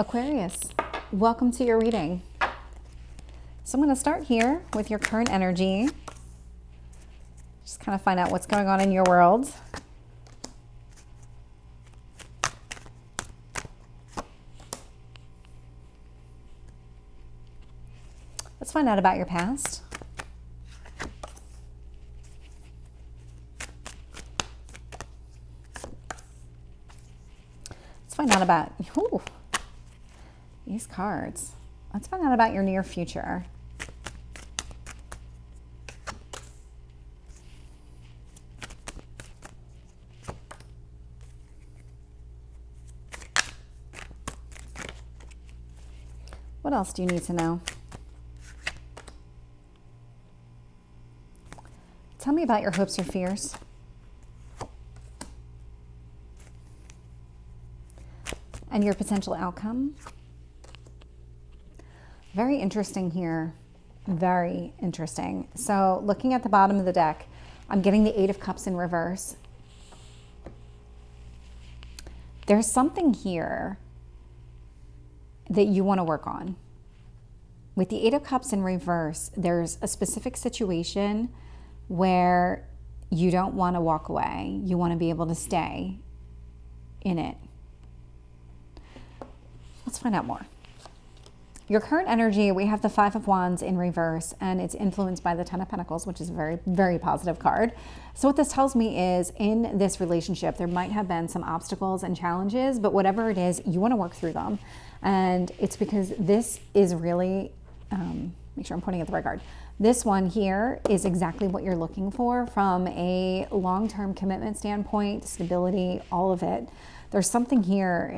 Aquarius, welcome to your reading. So I'm going to start here with your current energy. Just kind of find out what's going on in your world. Let's find out about your past. Let's find out about these cards. Let's find out about your near future. What else do you need to know? Tell me about your hopes or fears. And your potential outcome. Very interesting here. Very interesting. So looking at the bottom of the deck, I'm getting the Eight of Cups in reverse. There's something here that you want to work on. With the Eight of Cups in reverse, there's a specific situation where you don't want to walk away. You want to be able to stay in it. Let's find out more. Your current energy, we have the Five of Wands in reverse, and it's influenced by the Ten of Pentacles, which is a very, very positive card. So what this tells me is in this relationship, there might have been some obstacles and challenges, but whatever it is, you want to work through them. And it's because this is really, make sure I'm pointing at the right card. This one here is exactly what you're looking for from a long-term commitment standpoint, stability, all of it. There's something here.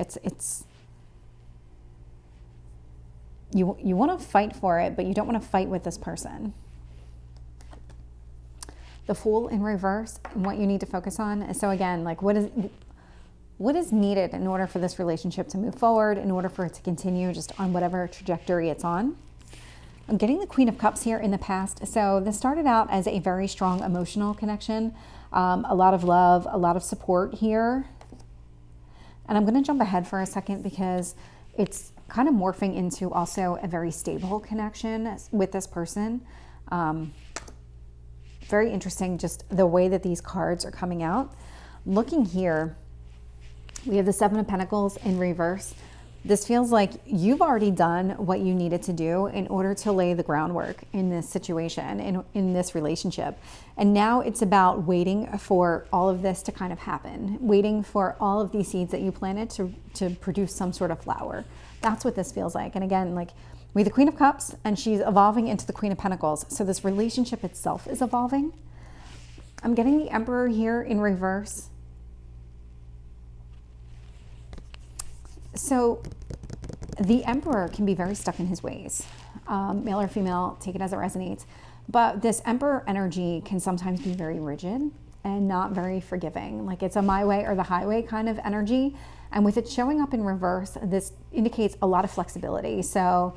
You want to fight for it, but you don't want to fight with this person. The Fool in reverse, and what you need to focus on. So again, like what is needed in order for this relationship to move forward, in order for it to continue just on whatever trajectory it's on. I'm getting the Queen of Cups here in the past. So this started out as a very strong emotional connection, a lot of love, a lot of support here. And I'm going to jump ahead for a second because it's kind of morphing into also a very stable connection with this person. Very interesting, just the way that these cards are coming out. Looking here, we have the Seven of Pentacles in reverse. This feels like you've already done what you needed to do in order to lay the groundwork in this situation, in this relationship. And now it's about waiting for all of this to kind of happen, waiting for all of these seeds that you planted to produce some sort of flower. That's what this feels like. And again, like we have the Queen of Cups and she's evolving into the Queen of Pentacles. So this relationship itself is evolving. I'm getting the Emperor here in reverse. So the Emperor can be very stuck in his ways. Male or female, take it as it resonates. But this Emperor energy can sometimes be very rigid and not very forgiving. Like it's a my way or the highway kind of energy. And with it showing up in reverse, this indicates a lot of flexibility. So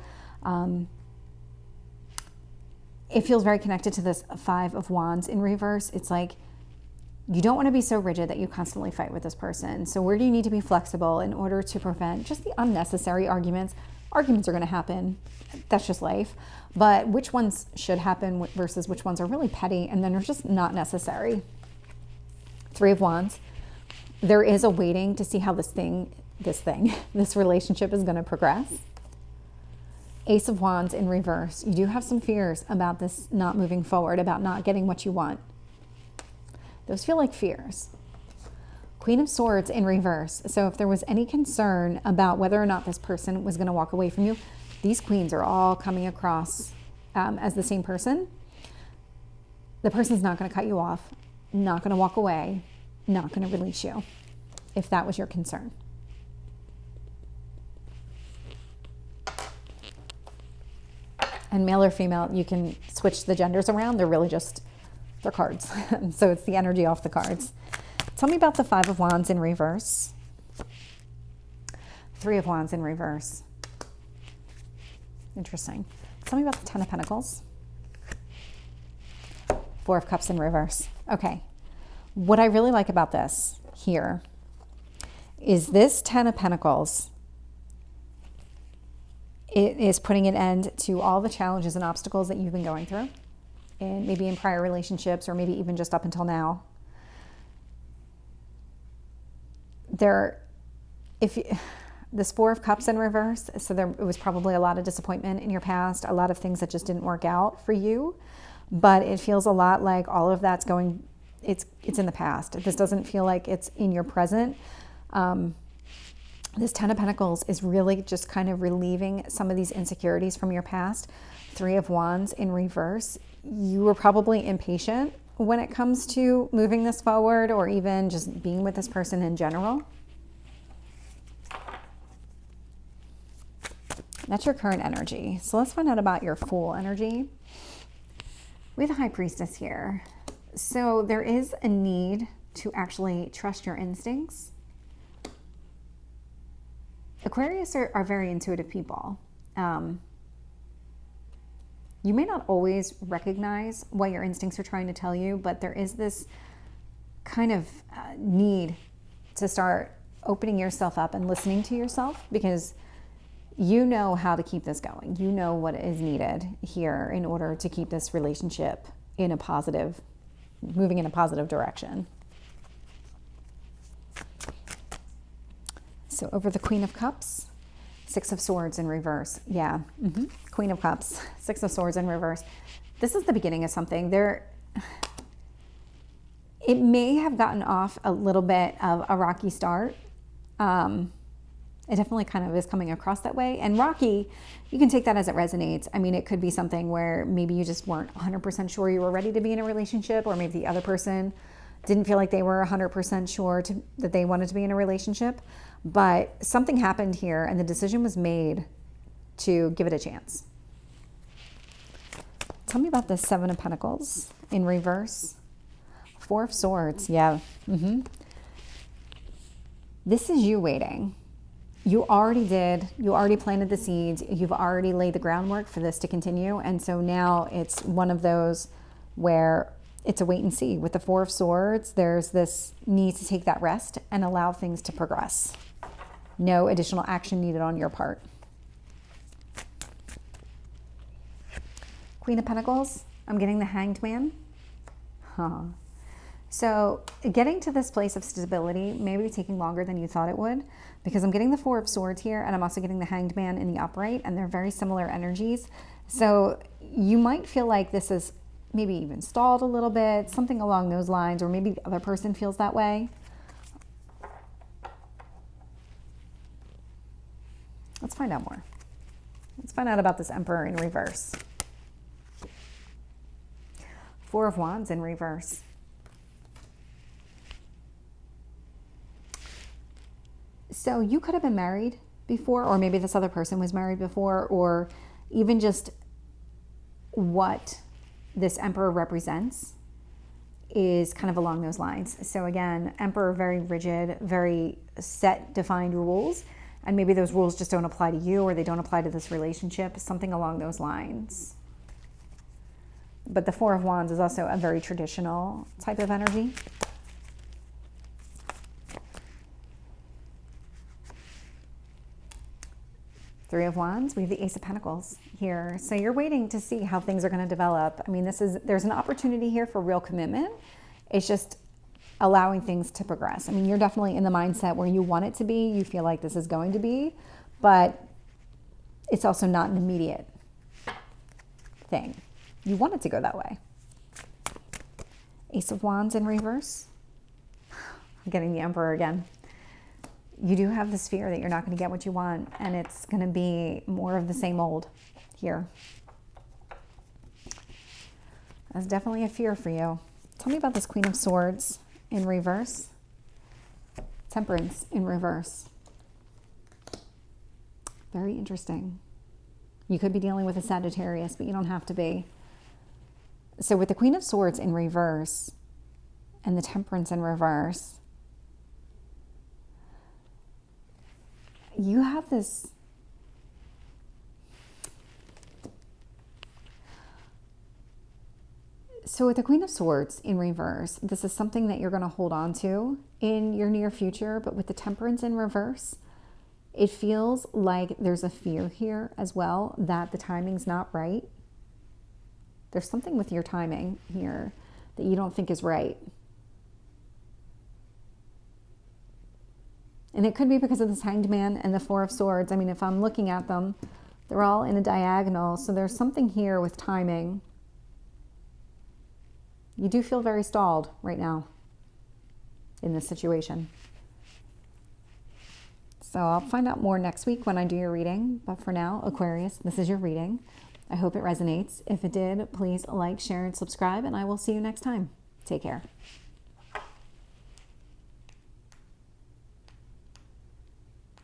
it feels very connected to this Five of Wands in reverse. It's like you don't want to be so rigid that you constantly fight with this person. So where do you need to be flexible in order to prevent just the unnecessary arguments? Arguments are going to happen. That's just life. But which ones should happen versus which ones are really petty and then are just not necessary? Three of Wands. There is a waiting to see how this relationship is going to progress. Ace of Wands in reverse. You do have some fears about this not moving forward, about not getting what you want. Those feel like fears. Queen of Swords in reverse. So if there was any concern about whether or not this person was going to walk away from you, these queens are all coming across as the same person. The person's not going to cut you off, not going to walk away, not going to release you, if that was your concern. And male or female, you can switch the genders around. They're really just, they're cards. So it's the energy off the cards. Tell me about the Five of Wands in reverse. Three of Wands in reverse. Interesting. Tell me about the Ten of Pentacles. Four of Cups in reverse. Okay. What I really like about this here is this Ten of Pentacles It is putting an end to all the challenges and obstacles that you've been going through, and maybe in prior relationships, or maybe even just up until now. This Four of Cups in reverse, so it was probably a lot of disappointment in your past, a lot of things that just didn't work out for you, but it feels a lot like all of that's it's in the past. This doesn't feel like it's in your present. This Ten of Pentacles is really just kind of relieving some of these insecurities from your past. Three of Wands in reverse. You were probably impatient when it comes to moving this forward, or even just being with this person in general. That's your current energy. So let's find out about your Fool energy. We have the High Priestess here. So there is a need to actually trust your instincts. Aquarius are very intuitive people. You may not always recognize what your instincts are trying to tell you, but there is this kind of need to start opening yourself up and listening to yourself, because you know how to keep this going. You know what is needed here in order to keep this relationship moving in a positive direction. So over the Queen of Cups, Six of Swords in reverse. Yeah, Queen of Cups, Six of Swords in reverse. This is the beginning of something. It may have gotten off a little bit of a rocky start. It definitely kind of is coming across that way. And rocky, you can take that as it resonates. I mean, it could be something where maybe you just weren't 100% sure you were ready to be in a relationship, or maybe the other person didn't feel like they were 100% sure that they wanted to be in a relationship. But something happened here, and the decision was made to give it a chance. Tell me about the Seven of Pentacles in reverse. Four of Swords, yeah. This is you waiting. You already planted the seeds. You've already laid the groundwork for this to continue. And so now it's one of those where it's a wait and see. With the Four of Swords, there's this need to take that rest and allow things to progress. No additional action needed on your part. Queen of Pentacles, I'm getting the Hanged Man. So getting to this place of stability may be taking longer than you thought it would, because I'm getting the Four of Swords here, and I'm also getting the Hanged Man in the upright, and they're very similar energies. So you might feel like this is maybe even stalled a little bit, something along those lines, or maybe the other person feels that way. Let's find out more. Let's find out about this Emperor in reverse. Four of Wands in reverse. So you could have been married before, or maybe this other person was married before, or even just what this Emperor represents is kind of along those lines. So again, Emperor, very rigid, very set, defined rules. And maybe those rules just don't apply to you, or they don't apply to this relationship, something along those lines. But the Four of Wands is also a very traditional type of energy. Three of Wands, we have the Ace of Pentacles here. So you're waiting to see how things are going to develop. I mean, there's an opportunity here for real commitment. It's just allowing things to progress. I mean, you're definitely in the mindset where you want it to be. You feel like this is going to be, but it's also not an immediate thing. You want it to go that way. Ace of Wands in reverse. I'm getting the Emperor again. You do have this fear that you're not going to get what you want, and it's going to be more of the same old here. That's definitely a fear for you. Tell me about this Queen of Swords in reverse. Temperance in reverse. Very interesting. You could be dealing with a Sagittarius, but you don't have to be. So with the Queen of Swords in reverse and the Temperance in reverse, you have this so with the Queen of Swords in reverse, this is something that you're going to hold on to in your near future. But with the Temperance in reverse, It feels like there's a fear here as well that the timing's not right. There's something with your timing here that you don't think is right. And it could be because of this Hanged Man and the Four of Swords. I mean, if I'm looking at them, they're all in a diagonal. So there's something here with timing. You do feel very stalled right now in this situation. So I'll find out more next week when I do your reading. But for now, Aquarius, this is your reading. I hope it resonates. If it did, please like, share, and subscribe, and I will see you next time. Take care.